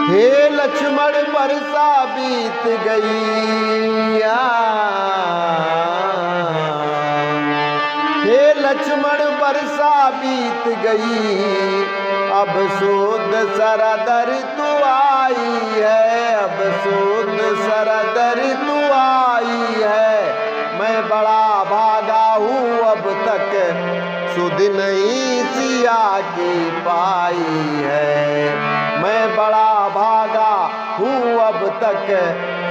हे लक्ष्मण बरसा बीत गई, हे लक्ष्मण बरसा बीत गई, अब सूद सरदर तू आई है, अब सूद सरदर तू आई है। मैं बड़ा भागा हूँ अब तक सुध नहीं सिया की पाई है, मैं बड़ा भागा हूँ अब तक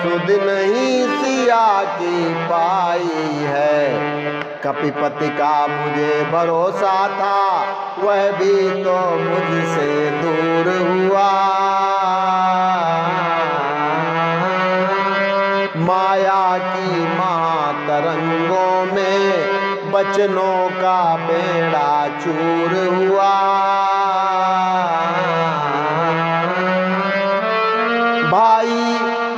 सुध नहीं सिया की पाई है। कपिपति का मुझे भरोसा था, वह भी तो मुझसे दूर हुआ, माया की महातरंगों में बचनों का बेड़ा चूर हुआ। भाई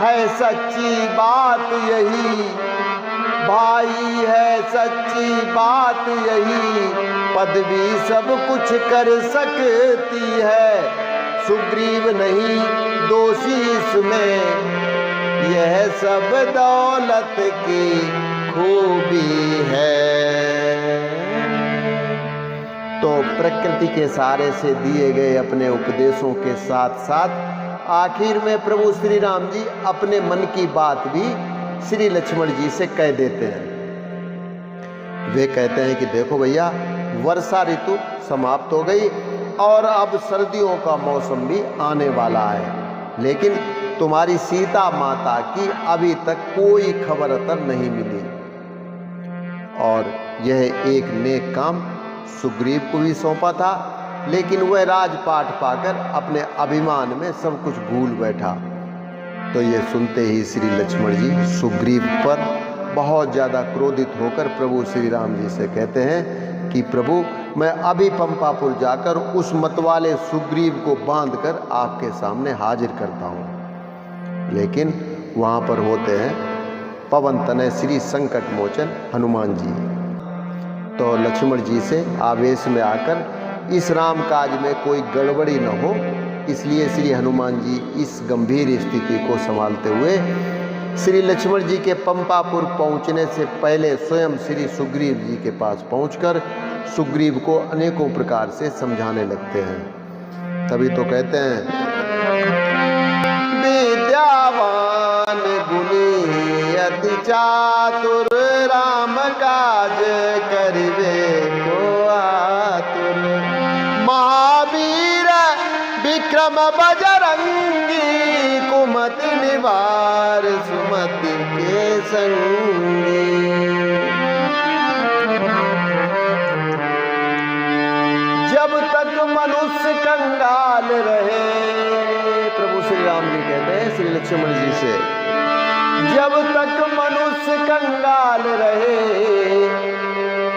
है सच्ची बात यही, भाई है सच्ची बात यही, पदवी सब कुछ कर सकती है, सुग्रीव नहीं दोषी इसमें, यह सब दौलत की खूबी है। तो प्रकृति के सहारे से दिए गए अपने उपदेशों के साथ साथ आखिर में प्रभु श्री राम जी अपने मन की बात भी श्री लक्ष्मण जी से कह देते हैं। वे कहते हैं कि देखो भैया, वर्षा ऋतु समाप्त हो गई और अब सर्दियों का मौसम भी आने वाला है, लेकिन तुम्हारी सीता माता की अभी तक कोई खबर अतर नहीं मिली, और यह एक नेक काम सुग्रीव को भी सौंपा था, लेकिन वह राजपाट पाकर अपने अभिमान में सब कुछ भूल बैठा। तो ये सुनते ही श्री लक्ष्मण जी सुग्रीव पर बहुत ज़्यादा क्रोधित होकर प्रभु श्री राम जी से कहते हैं कि प्रभु, मैं अभी पंपापुर जाकर उस मतवाले सुग्रीव को बांधकर आपके सामने हाजिर करता हूँ। लेकिन वहाँ पर होते हैं पवन तनय श्री संकट मोचन हनुमान जी। तो लक्ष्मण जी से आवेश में आकर इस राम काज में कोई गड़बड़ी न हो, इसलिए श्री हनुमान जी इस गंभीर स्थिति को संभालते हुए श्री लक्ष्मण जी के पंपापुर पहुंचने से पहले स्वयं श्री सुग्रीव जी के पास पहुंचकर सुग्रीव को अनेकों प्रकार से समझाने लगते हैं। तभी तो कहते हैं, विद्यावान गुणी अति चातुर, राम काज करिवे को आतुर, महावीर विक्रम बजरंगी, कुमति निवार सुमति के संगी। जब तक मनुष्य कंगाल रहे, प्रभु श्री राम जी कहते हैं श्री लक्ष्मण जी से, जब तक मनुष्य कंगाल रहे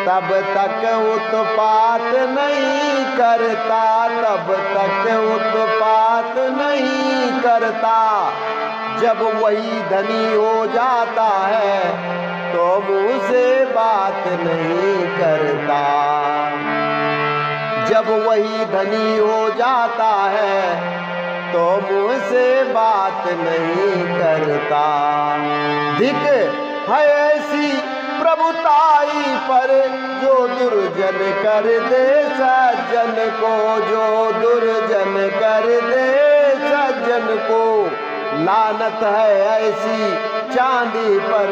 तब तक उत्पात नहीं करता, तब तक उत्पात नहीं करता। जब वही धनी हो जाता है तो मुँह से बात नहीं करता, जब वही धनी हो जाता है तो मुँह से बात नहीं करता। धिक है ऐसी प्रभुताई पर जो दुर्जन कर दे सज्जन को, जो दुर्जन कर दे सज्जन को। लानत है ऐसी चांदी पर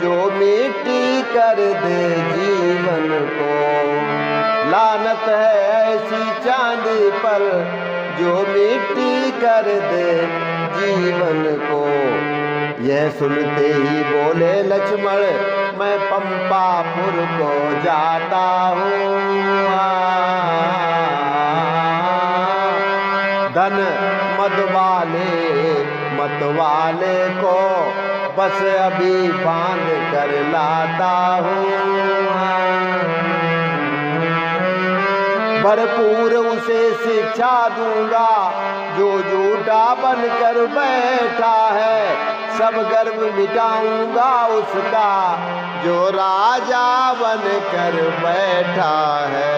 जो मिट्टी कर दे जीवन को, लानत है ऐसी चांदी पर जो मिट्टी कर दे जीवन को। यह सुनते ही बोले लक्ष्मण, मैं पंपापुर को जाता हूँ, धन मतवाले को बस अभी बांध कर लाता हूँ, भरपूर उसे शिक्षा दूंगा जो झूठा बनकर बैठा है, सब गर्व मिटाऊंगा उसका जो राजा बनकर बैठा है।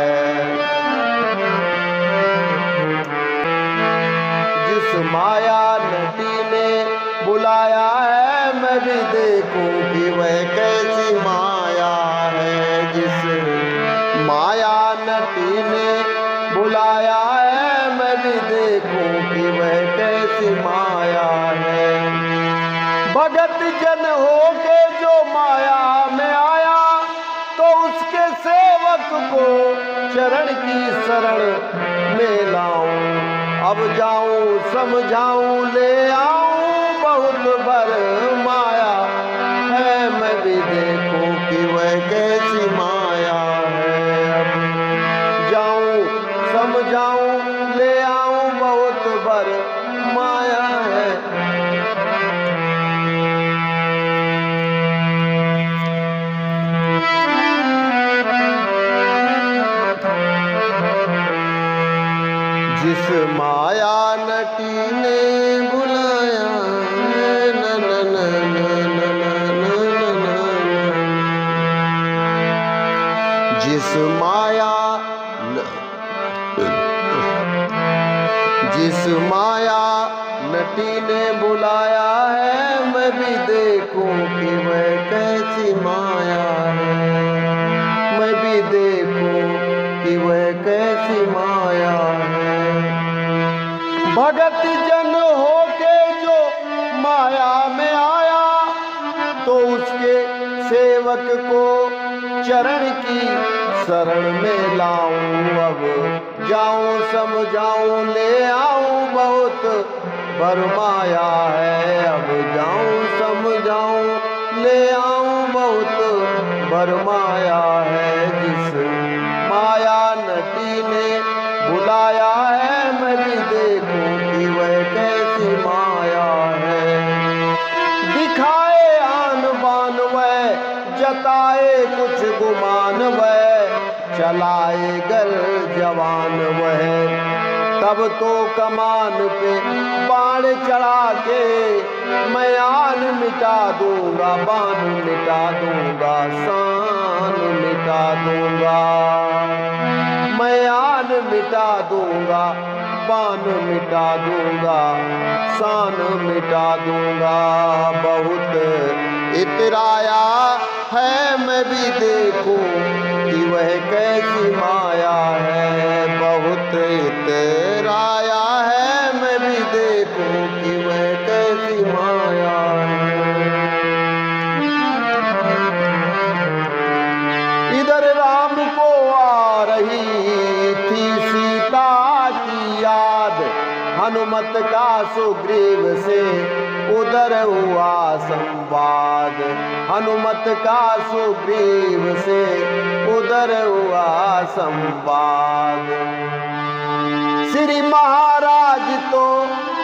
जिस जिस माया नटी ने बुलाया है मैं भी देखूं कि वह कैसी माया है। जिस माया नटी ने बुलाया है मैं भी देखूं कि वह कैसी माया है। भगत जन हो के जो माया में आया तो उसके सेवक को चरण की शरण में लाऊं। अब जाऊं समझाऊं ले आऊं बहुत भर माया है मैं भी देखूं कि वह कैसी माया है। अब जाऊं समझाऊं ले आऊं बहुत भर माया है। जिस माया नटी ने बुलाया न न न न न न जिस माया नटी ने बुलाया है मैं भी देखूं कि वह कैसी माया है। मैं भी देखूं कि वह कैसी माया है। भगत जन हो के जो माया में आया तो उसके सेवक को चरण की शरण में लाऊं। अब जाऊं समझाऊं ले आऊं बहुत भर माया है। अब जाऊं समझाऊं ले आऊं बहुत भर माया है। जिस माया नटी ने बुलाया है मैं भी देखूं कि वह कैसी माया है। दिखाए आन बान वह जताए कुछ गुमान वह चलाए गर जवान वह तब तो कमान पे बाण चढ़ा के मैं आन मिटा दूंगा बान मिटा दूंगा शान मिटा दूंगा। मैं आन मिटा दूंगा बान मिटा दूंगा शान मिटा दूंगा। बहुत इतराया है मैं भी देखूं कि वह कैसी माया है। बहुत इतराया है मैं भी देखूं कि वह कैसी माया है। इधर राम को आ रही थी सीता की याद हनुमत का सुग्रीव से उधर हुआ संवाद। हनुमत का सुग्रीव से उधर हुआ संवाद। श्री महाराज तो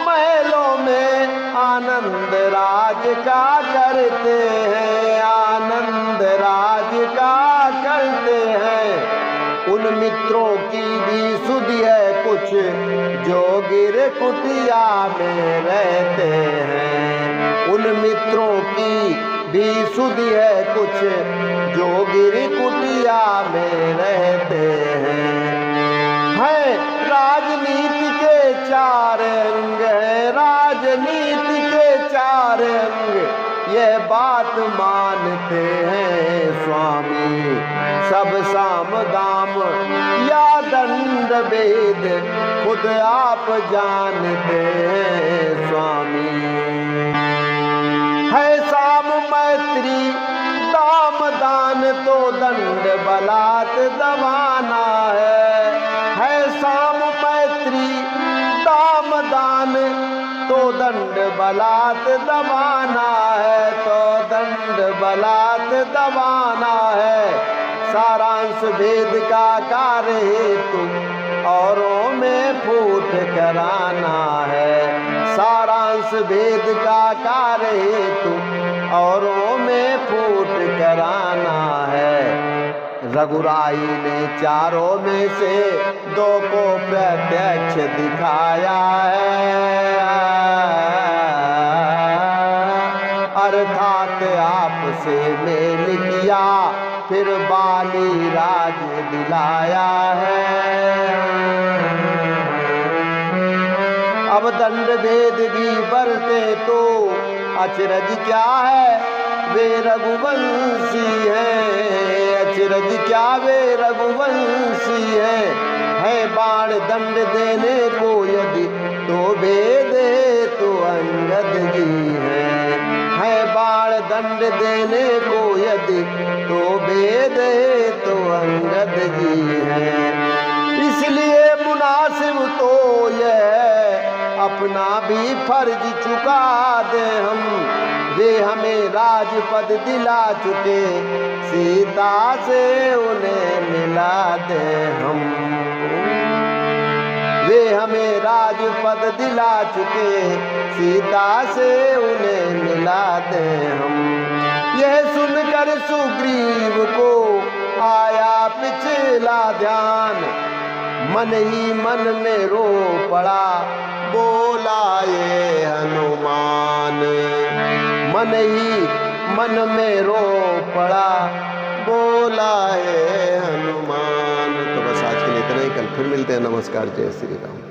महलों में आनंद राज का करते हैं आनंद राज का करते हैं। उन मित्रों की भी सुधि है कुछ जो गिर कुटिया में रहते हैं। उन मित्रों की भी सुधि है कुछ जो गिर कुटिया में रहते हैं। राजनीति के चार अंग है राजनीति के चार अंग यह बात मानते हैं स्वामी। सब साम दाम या दंड भेद खुद आप जानते हैं स्वामी। है साम मैत्री दाम दान तो दंड बलात् दबाना है साम मैत्री दाम दान तो दंड बलात् दबाना है तो दंड बलात् दबाना है। सारांश भेद का कार्य हेतु औरों में फूट कराना है। सारांश भेद का कार्य हेतु औरों में फूट कराना है। रघुराई ने चारों में से दो को प्रत्यक्ष दिखाया है अर्थात आपसे मेल किया फिर बाली राज दिलाया है। अब दंड भेद भी बरते तो अचरज क्या है वे रघुवंशी है। अचरज क्या वे रघुवंशी है बाण दंड देने को यदि तो भेदे तो अंगद जी है बाण दंड देने को यदि तो भेदे तो अंगद जी है। इसलिए मुनासिब तो यह अपना भी फर्ज चुका दे हम, वे हमें राजपद दिला चुके सीता से उन्हें मिला दे हम। वे हमें राजपद दिला चुके सीता से उन्हें मिला दे हम। यह सुनकर सुग्रीव को आया पिछला ध्यान, मन ही मन में रो पड़ा बोला ये हनुमान। मन ही मन में रो पड़ा बोला है हनुमान। तो बस आज के लिए इतना ही, कल फिर मिलते हैं। नमस्कार, जय श्री राम।